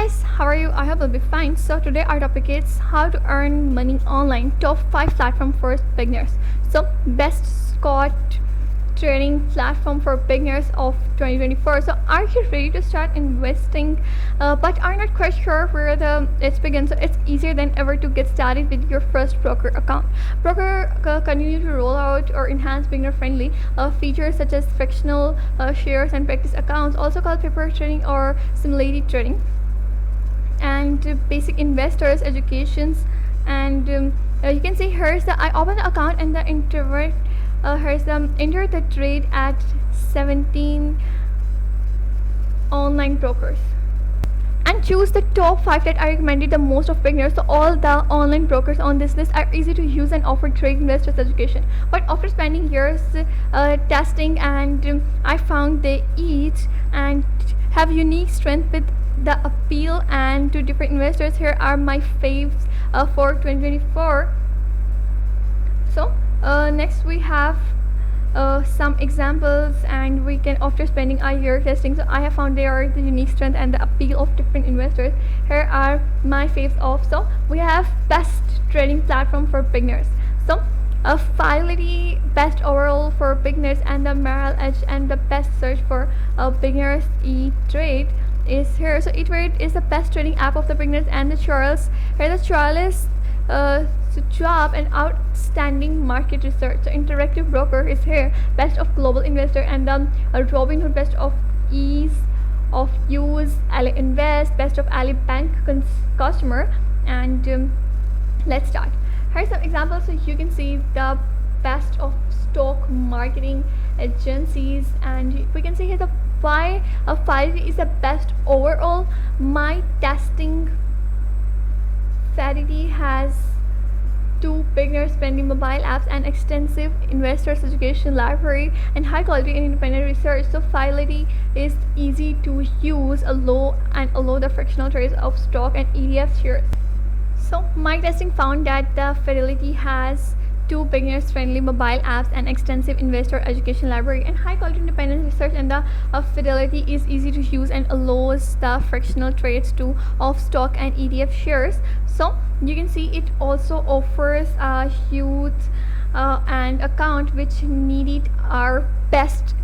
guys, how are you? I hope you'll be fine. So today our topic is how to earn money online. Top 5 platform for beginners. So best Scott trading platform for beginners of 2024. So are you ready to start investing but are not quite sure where it begins? So it's easier than ever to get started with your first broker account. Broker continue to roll out or enhance beginner friendly features such as fractional shares and practice accounts, also called paper trading or simulated trading, and basic investors educations. And you can see here's the I open the account and the introvert here's the enter the trade at 17 online brokers and choose the top 5 that I recommended the most of beginners. So all the online brokers on this list are easy to use and offer trade investors education, but after spending years testing, and I found they each and have unique strength with the appeal and to different investors. Here are my faves for 2024. So next we have some examples, and we can, after spending a year testing, so I have found they are the unique strength and the appeal of different investors. Here are my faves of. So we have best trading platform for beginners. So Fidelity, best overall for beginners, and the Merrill Edge, and the best search for beginners. E-Trade is here. So E-Trade is the best trading app of the beginners, and the Charles here the Charles job and outstanding market research. So Interactive Broker is here, best of global investor, and the Robinhood, best of ease of use, Ali Invest, best of Ali Bank customer. And let's start. Here's some examples. So you can see the best of stock marketing agencies, and we can see here the why Fidelity is the best overall. My testing, Fidelity has 2 beginner friendly mobile apps and extensive investors education library and high quality and independent research. So Fidelity is easy to use, allow the fractional trades of stock and ETF shares. So my testing found that the Fidelity has 2 beginners friendly mobile apps and extensive investor education library and high quality independent research, and the Fidelity is easy to use and allows the fractional trades of stock and ETF shares. So you can see it also offers a youth and account which needed our best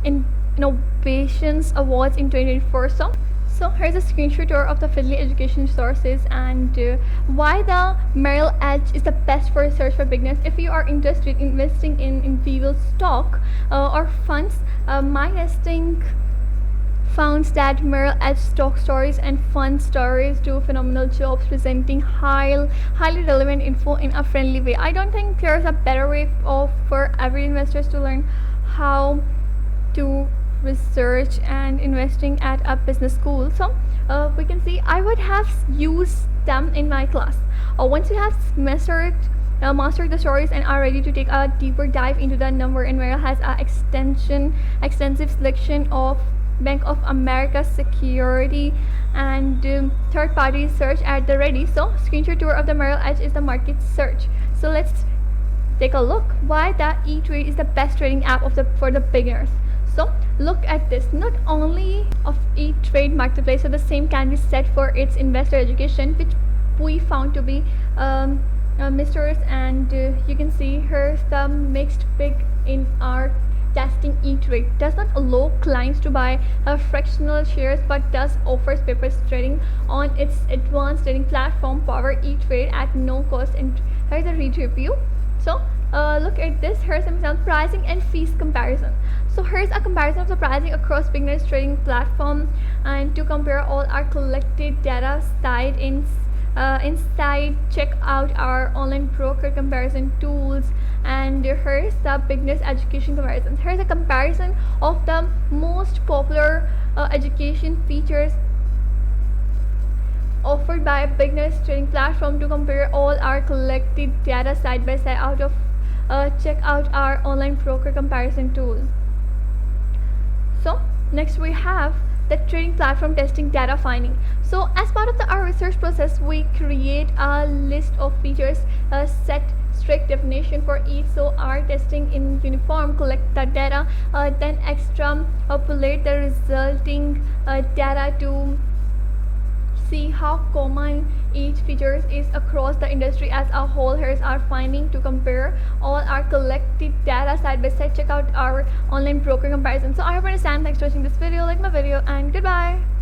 innovations awards in 2024. So here's a screenshot tour of the Fidelity education sources, and why the Merrill Edge is the best for research for beginners. If you are interested in investing in viable stock or funds, my testing found that Merrill Edge stock stories and fund stories do phenomenal jobs presenting highly relevant info in a friendly way. I don't think there's a better way for every investors to learn how to research and investing at a business school. So we can see I would have used them in my class. Once you have mastered the stories and are ready to take a deeper dive into the number, and Merrill has a extensive selection of Bank of America security and third-party research at the ready. So screenshot tour of the Merrill Edge is the market search. So let's take a look why the E-Trade is the best trading app for the beginners. So look at this, not only of E-Trade marketplace, so the same can be said for its investor education, which we found to be misters, and you can see here's the mixed pick in our testing. E-Trade does not allow clients to buy fractional shares, but does offers paper trading on its advanced trading platform Power E-Trade at no cost. And here's a read review. So look at this. Here's some example pricing and fees comparison. So here's a comparison of the pricing across beginners trading platform, and to compare all our collected data inside check out our online broker comparison tools. And here's the beginners education comparison. Here's a comparison of the most popular education features offered by a beginners trading platform to compare all our collected data side by side out of check out our online broker comparison tool. So next we have the trading platform testing data finding. So as part of our research process, we create a list of features, set strict definition for each. So our testing in uniform collect the data, then extrapolate the resulting data to see how common each features is across the industry as a whole. Here's our finding to compare all our collected data side by side. Check out our online broker comparison. So I hope you understand. Thanks for watching this video. Like my video, and goodbye.